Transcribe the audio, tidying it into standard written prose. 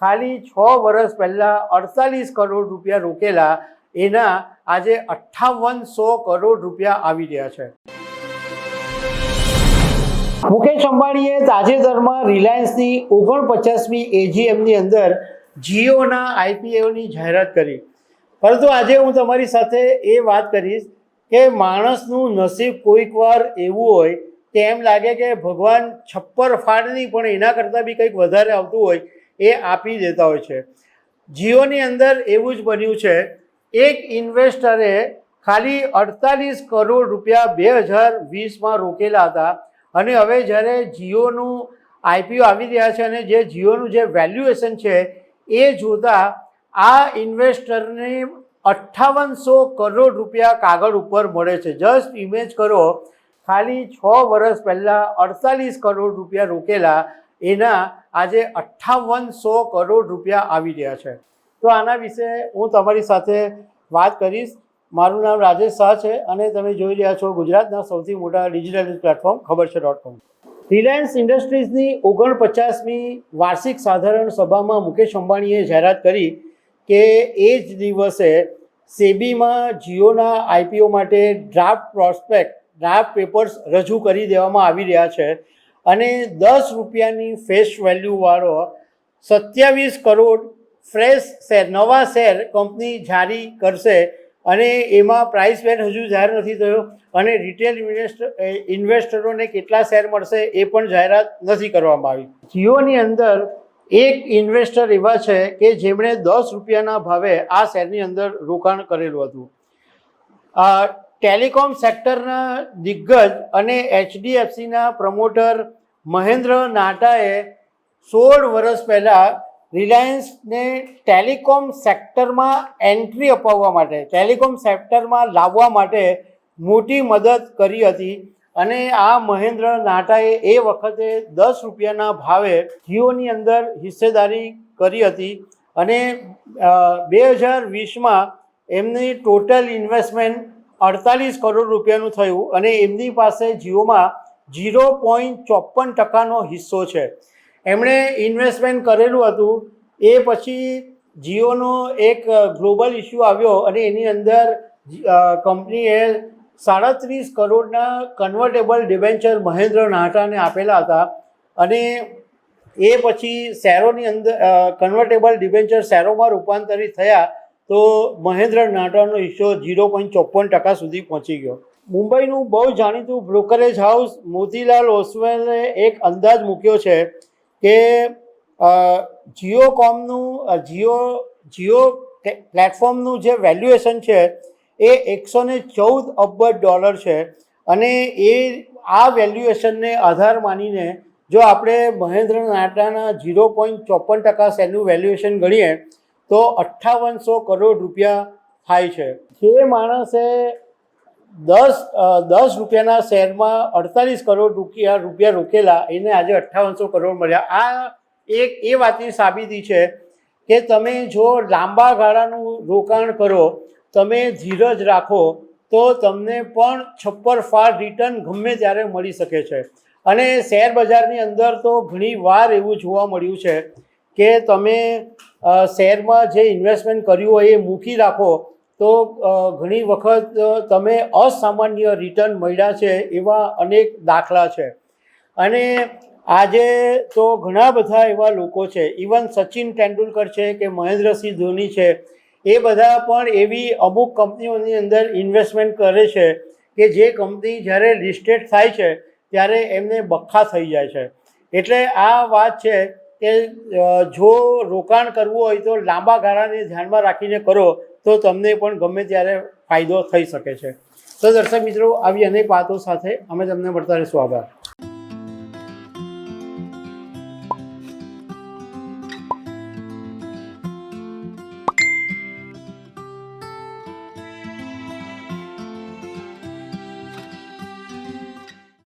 ખાલી 6 વર્ષ પહેલાં 48 કરોડ રૂપિયા રોકેલા એના આજે 5800 કરોડ રૂપિયા આવી રહ્યા છે। મુકેશ અંબાણીએ તાજેતરમાં રિલાયન્સની 49મી એજીએમની અંદર જીઓના આઈપીઓની જાહેરાત કરી, પરંતુ આજે હું તમારી સાથે એ વાત કરીશ કે માણસનું નસીબ કોઈક વાર એવું હોય કે એમ લાગે કે ભગવાન છપ્પર ફાડ નહીં પણ એના કરતાં બી કંઈક વધારે આવતું હોય એ આપી દેતા હોય છે। જીઓની અંદર એવું જ બન્યું છે। એક ઇન્વેસ્ટરે ખાલી 48 કરોડ રૂપિયા 2020માં રોકેલા હતા અને હવે જ્યારે જીઓનું આઈપીઓ આવી રહ્યા છે અને જે જીઓનું જે વેલ્યુએશન છે એ જોતાં આ ઇન્વેસ્ટરને 5800 કરોડ રૂપિયા કાગળ ઉપર મળે છે। જસ્ટ ઇમેજ કરો, ખાલી 6 વર્ષ પહેલાં 48 કરોડ રૂપિયા રોકેલા એના આજે 5800 કરોડ રૂપિયા આવી રહ્યા છે। તો આના વિશે હું તમારી સાથે વાત કરીશ। મારું નામ રાજેશ શાહ છે અને તમે જોઈ રહ્યા છો ગુજરાતના સૌથી મોટા ડિજિટલ પ્લેટફોર્મ ખબર છે.com। રિલાયન્સ ઇન્ડસ્ટ્રીઝની 49મી વાર્ષિક સાધારણ સભામાં મુકેશ અંબાણીએ જાહેરાત કરી કે એ જ દિવસે સેબીમાં જીઓના આઈપીઓ માટે ડ્રાફ્ટ પેપર્સ રજૂ કરી દેવામાં આવી રહ્યા છે અને 10 રૂપિયાની ફેસ વેલ્યુવાળો 27 કરોડ ફ્રેશ શેર, નવા શેર કંપની જારી કરશે અને એમાં પ્રાઇસ બેન્ડ હજુ જાહેર નથી થયો અને રિટેલ ઇન્વેસ્ટરોને કેટલા શેર મળશે એ પણ જાહેરાત નથી કરવામાં આવી। જીઓની અંદર એક ઇન્વેસ્ટર એવા છે કે જેમણે 10 રૂપિયાના ભાવે આ શેરની અંદર રોકાણ કરેલું હતું। ટેલિકોમ સેક્ટરના દિગ્ગજ અને એચડીએફસીના પ્રમોટર મહેન્દ્ર નાટાએ 16 વર્ષ પહેલાં રિલાયન્સને ટેલિકોમ સેક્ટરમાં એન્ટ્રી અપાવવા માટે, ટેલિકોમ સેક્ટરમાં લાવવા માટે મોટી મદદ કરી હતી અને આ મહેન્દ્ર નાટાએ એ વખતે 10 રૂપિયાના ભાવે જીઓની અંદર હિસ્સેદારી કરી હતી અને 2020માં એમની ટોટલ ઇન્વેસ્ટમેન્ટ 48 કરોડ રૂપિયાનું થયું અને એમની પાસે જીઓમાં 0.54%નો હિસ્સો છે। એમણે ઇન્વેસ્ટમેન્ટ કરેલું હતું એ પછી જીઓનો એક ગ્લોબલ ઇસ્યુ આવ્યો અને એની અંદર કંપનીએ 37 કરોડના કન્વર્ટેબલ ડિબેન્ચર મહેન્દ્ર નાટાને આપેલા હતા અને એ પછી શેરોની અંદર કન્વર્ટેબલ ડિબેન્ચર શેરોમાં રૂપાંતરિત થયા તો મહેન્દ્ર નાટાનો હિસ્સો 0.54% સુધી પહોંચી ગયો। મુંબઈનું બહુ જાણીતું બ્રોકરેજ હાઉસ મોતીલાલ ઓસ્વાલે એક અંદાજ મૂક્યો છે કે જીઓ પ્લેટફોર્મનું જે વેલ્યુએશન છે એ $114 અબજ છે અને એ આ વેલ્યુએશનને આધાર માનીને જો આપણે મહેન્દ્ર નાટાના 0.54% શેરનું વેલ્યુએશન ગણીએ તો 5800 કરોડ રૂપિયા થાય છે। જે માણસે 10 રૂપિયાના શેરમાં 48 કરોડ રૂપિયા રોકેલા એને આજે 5800 કરોડ મળ્યા। આ એક એ વાતની સાબિતી છે કે તમે જો લાંબા ગાળાનું રોકાણ કરો, તમે ધીરજ રાખો તો તમને પણ છપ્પર ફાડ રિટર્ન ગમે ત્યારે મળી શકે છે। અને શેર બજારની અંદર તો ઘણી વાર એવું જોવા મળ્યું છે કે તમે શેરમાં જે ઇન્વેસ્ટમેન્ટ કર્યું હોય એ મૂકી રાખો તો ઘણી વખત તમે અસામાન્ય રિટર્ન મળ્યા છે એવા અનેક દાખલા છે। અને આજે તો ઘણા બધા એવા લોકો છે, ઇવન સચિન તેંડુલકર છે કે મહેન્દ્રસિંહ ધોની છે, એ બધા પણ એવી અમુક કંપનીઓની અંદર ઇન્વેસ્ટમેન્ટ કરે છે કે જે કંપની જ્યારે લિસ્ટેડ થાય છે ત્યારે એમને બખ્ખા થઈ જાય છે। એટલે આ વાત છે કે જો રોકાણ કરવું હોય તો લાંબા ગાળાને ધ્યાનમાં રાખીને કરો તો તમને પણ ગમે ત્યારે ફાયદો થઈ શકે છે। તો દર્શક મિત્રો, આવી અનેક વાતો સાથે અમે તમને મળતા રહીશું। આભાર।